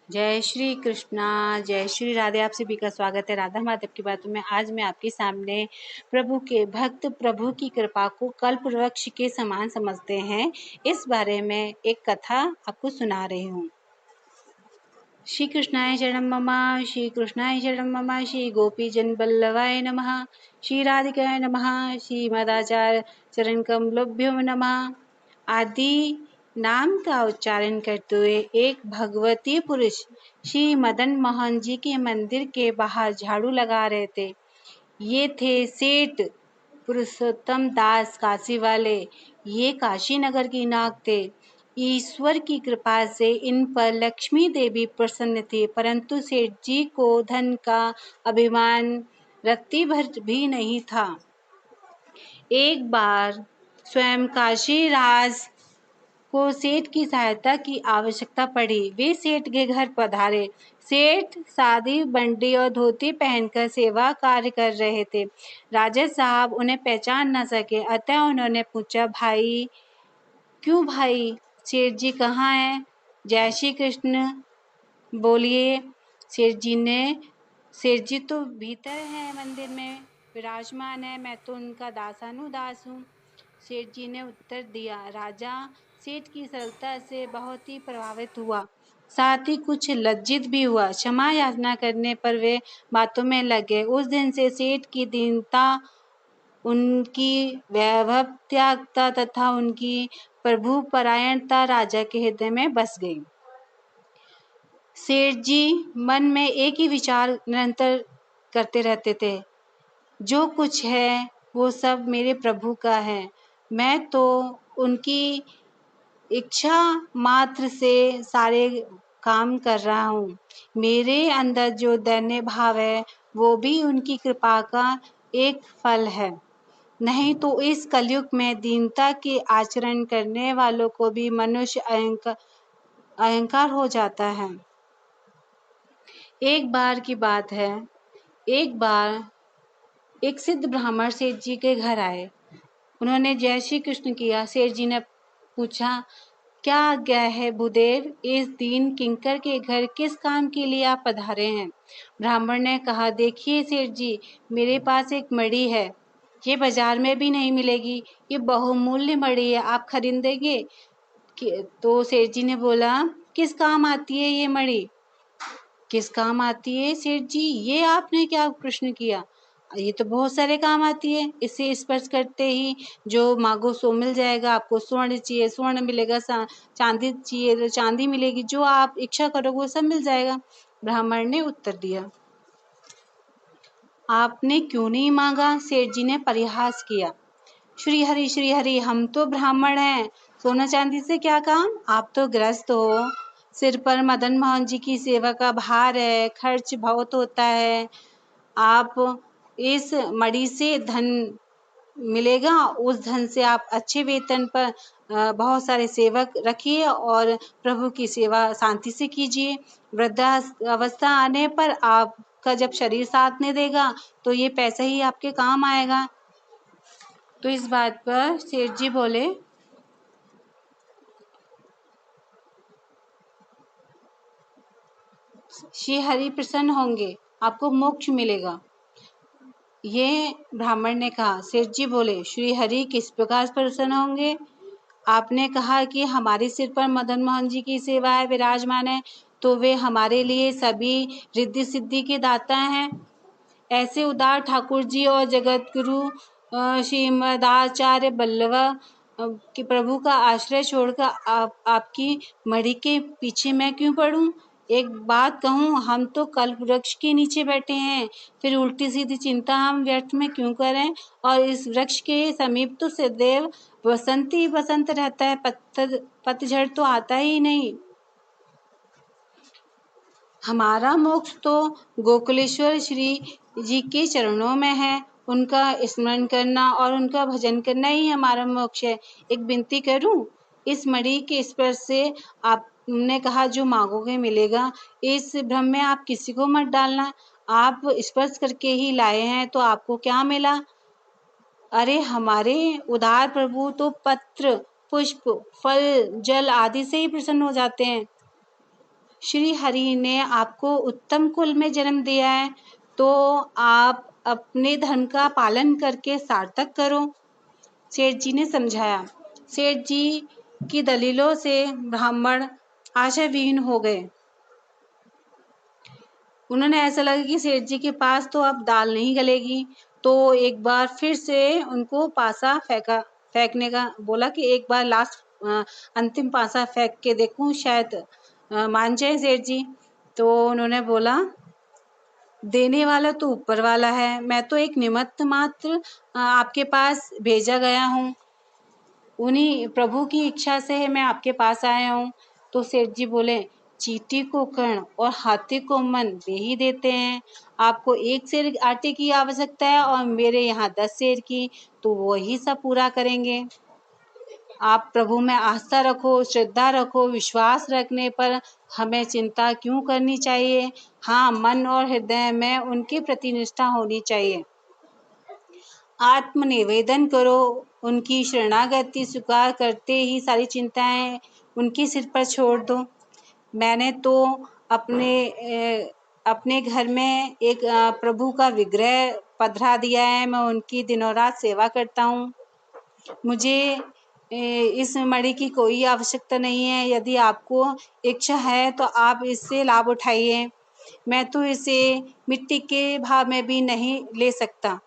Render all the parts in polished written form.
जय श्री कृष्णा, जय श्री राधे। आप सभी का स्वागत है राधा माधव की बातों में। आज मैं आपके सामने प्रभु के भक्त प्रभु की कृपा को कल्प वृक्ष के समान समझते हैं, इस बारे में एक कथा आपको सुना रही हूँ। श्री कृष्णाय शरणं मम, श्री कृष्णाय शरणं मम, श्री गोपी जन बल्लभाय नमः, श्री राधिकाय नमः, श्री मदाचार्य चरण कमलोभ्यो नमः। आदि नाम का उच्चारण करते हुए एक भगवती पुरुष श्री मदन मोहन जी के मंदिर के बाहर झाड़ू लगा रहे थे। ये थे सेठ पुरुषोत्तम दास काशी वाले। ये काशी नगर की नाग थे। ईश्वर की कृपा से इन पर लक्ष्मी देवी प्रसन्न थी, परंतु सेठ जी को धन का अभिमान रत्ती भर भी नहीं था। एक बार स्वयं काशी राज को सेठ की सहायता की आवश्यकता पड़ी। वे सेठ के घर पधारे। सेठ सादी बंडी और धोती पहनकर सेवा कार्य कर रहे थे। राजा साहब उन्हें पहचान न सके, अतः उन्होंने पूछा, भाई? क्यों भाई? सेठ जी कहाँ हैं? जय श्री कृष्ण बोलिए। सेठ जी तो भीतर हैं, मंदिर में विराजमान है। मैं तो उनका दासानुदास हूँ। सेठ जी ने उत्तर दिया। राजा सेठ की सरलता से बहुत ही प्रभावित हुआ, साथ ही कुछ लज्जित भी हुआ। क्षमा याचना करने पर वे बातों में लगे। उस दिन से सेठ की दीनता, उनकी वैभव त्यागता तथा उनकी प्रभु परायणता राजा के हृदय में बस गई। सेठ जी मन में एक ही विचार निरंतर करते रहते थे, जो कुछ है वो सब मेरे प्रभु का है। मैं तो उनकी इच्छा मात्र से सारे काम कर रहा हूँ। मेरे अंदर जो दैन्य भाव है वो भी उनकी कृपा का एक फल है। नहीं तो इस कलयुग में दीनता के आचरण करने वालों को भी मनुष्य अहंकार हो जाता है। एक बार की बात है, एक बार एक सिद्ध ब्राह्मण सेठ जी के घर आए। उन्होंने जय श्री कृष्ण किया। सेठ जी ने पूछा, क्या आज्ञा है भूदेव? इस दीन किंकर के घर किस काम के लिए आप पधारे हैं? ब्राह्मण ने कहा, देखिए सेठ जी, मेरे पास एक मणि है, ये बाजार में भी नहीं मिलेगी। ये बहुमूल्य मणि है, आप खरीदेंगे? तो सेठ जी ने बोला, किस काम आती है ये मणि? किस काम आती है सेठ जी? ये आपने क्या प्रश्न किया? ये तो बहुत सारे काम आती है। इसे स्पर्श करते ही जो मांगो सो मिल जाएगा। आपको स्वर्ण चाहिए, स्वर्ण मिलेगा। चांदी चाहिए तो चांदी मिलेगी। जो आप इच्छा करोगे वो सब मिल जाएगा। ब्राह्मण ने उत्तर दिया। आपने क्यों नहीं मांगा? सेठ जी ने परिहास किया। श्री हरि, हम तो ब्राह्मण हैं, सोना चांदी से क्या काम? आप तो गृहस्थ हो, सिर पर मदन मोहन जी की सेवा का भार है, खर्च बहुत होता है। आप इस मणि से धन मिलेगा, उस धन से आप अच्छे वेतन पर बहुत सारे सेवक रखिए और प्रभु की सेवा शांति से कीजिए। वृद्धावस्था आने पर आपका जब शरीर साथ नहीं देगा तो ये पैसा ही आपके काम आएगा। तो इस बात पर सेठ जी बोले, श्री हरि प्रसन्न होंगे, आपको मोक्ष मिलेगा। ये ब्राह्मण ने कहा। सेठ जी बोले, श्री हरि किस प्रकार प्रसन्न होंगे? आपने कहा कि हमारे सिर पर मदन मोहन जी की सेवा है, विराजमान है, तो वे हमारे लिए सभी रिद्धि सिद्धि के दाता हैं। ऐसे उदार ठाकुर जी और जगत गुरु श्रीमदाचार्य बल्लभ कि प्रभु का आश्रय छोड़कर आपकी मणि के पीछे मैं क्यों पड़ूं? एक बात कहूं, हम तो कल्प वृक्ष के नीचे बैठे हैं, फिर उल्टी सीधी चिंता हम व्यर्थ में क्यों करें? और इस वृक्ष के समीप तो सदैव बसंत ही बसंत रहता है, पतझड़ तो आता ही नहीं। हमारा मोक्ष तो गोकुलेश्वर श्री जी के चरणों में है। उनका स्मरण करना और उनका भजन करना ही हमारा मोक्ष है। एक विनती करूं, इस मणि के स्पर्श से आपने कहा जो मांगोगे मिलेगा, इस भ्रम में आप किसी को मत डालना। आप स्पर्श करके ही लाए हैं तो आपको क्या मिला? अरे हमारे उदार प्रभु तो पत्र, पुष्प, फल, जल आदि से ही प्रसन्न हो जाते हैं। श्री हरि ने आपको उत्तम कुल में जन्म दिया है, तो आप अपने धर्म का पालन करके सार्थक करो। सेठ जी ने समझाया। सेठ जी की दलीलों से ब्राह्मण आशाविहीन हो गए। उन्होंने ऐसा लगा कि सेठ जी के पास तो अब दाल नहीं गलेगी, तो एक बार फिर से उनको पासा फेंकने का बोला कि एक बार लास्ट अंतिम पासा फेंक के देखूं, शायद मान जाए सेठ जी। तो उन्होंने बोला, देने वाला तो ऊपर वाला है, मैं तो एक निमित्त मात्र आपके पास भेजा गया हूँ। उन्हीं प्रभु की इच्छा से मैं आपके पास आया हूँ। तो सेठ जी बोले, चींटी को कर्ण और हाथी को मन वे ही देते हैं। आपको 1 सेर आटे की आवश्यकता है और मेरे यहाँ 10 सेर की, तो वही सब पूरा करेंगे। आप प्रभु में आस्था रखो, श्रद्धा रखो, विश्वास रखने पर हमें चिंता क्यों करनी चाहिए। हाँ, मन और हृदय में उनके प्रति निष्ठा होनी चाहिए। आत्मनिवेदन करो, उनकी शरणागति स्वीकार करते ही सारी चिंताएं उनके सिर पर छोड़ दो। मैंने तो अपने घर में एक प्रभु का विग्रह पधरा दिया है, मैं उनकी दिनों रात सेवा करता हूँ। मुझे इस मणि की कोई आवश्यकता नहीं है। यदि आपको इच्छा है तो आप इससे लाभ उठाइए। मैं तो इसे मिट्टी के भाव में भी नहीं ले सकता।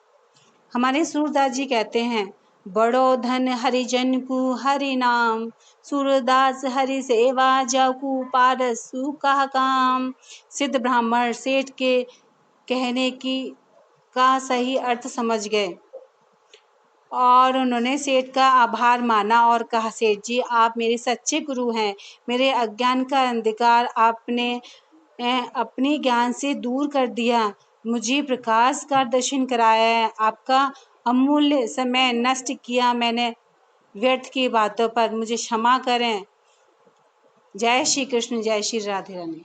हमारे सूरदास जी कहते हैं, बड़ो धन हरिजन को हरि नाम, सूरदास हरि सेवा जाकू पारसु कहा काम। सिद्ध ब्राह्मण सेठ के कहने की का सही अर्थ समझ गए और उन्होंने सेठ का आभार माना और कहा, सेठ जी आप मेरे सच्चे गुरु हैं। मेरे अज्ञान का अंधकार आपने अपने ज्ञान से दूर कर दिया, मुझे प्रकाश का दर्शन कराया है। आपका अमूल्य समय नष्ट किया मैंने व्यर्थ की बातों पर, मुझे क्षमा करें। जय श्री कृष्ण, जय श्री राधे रानी।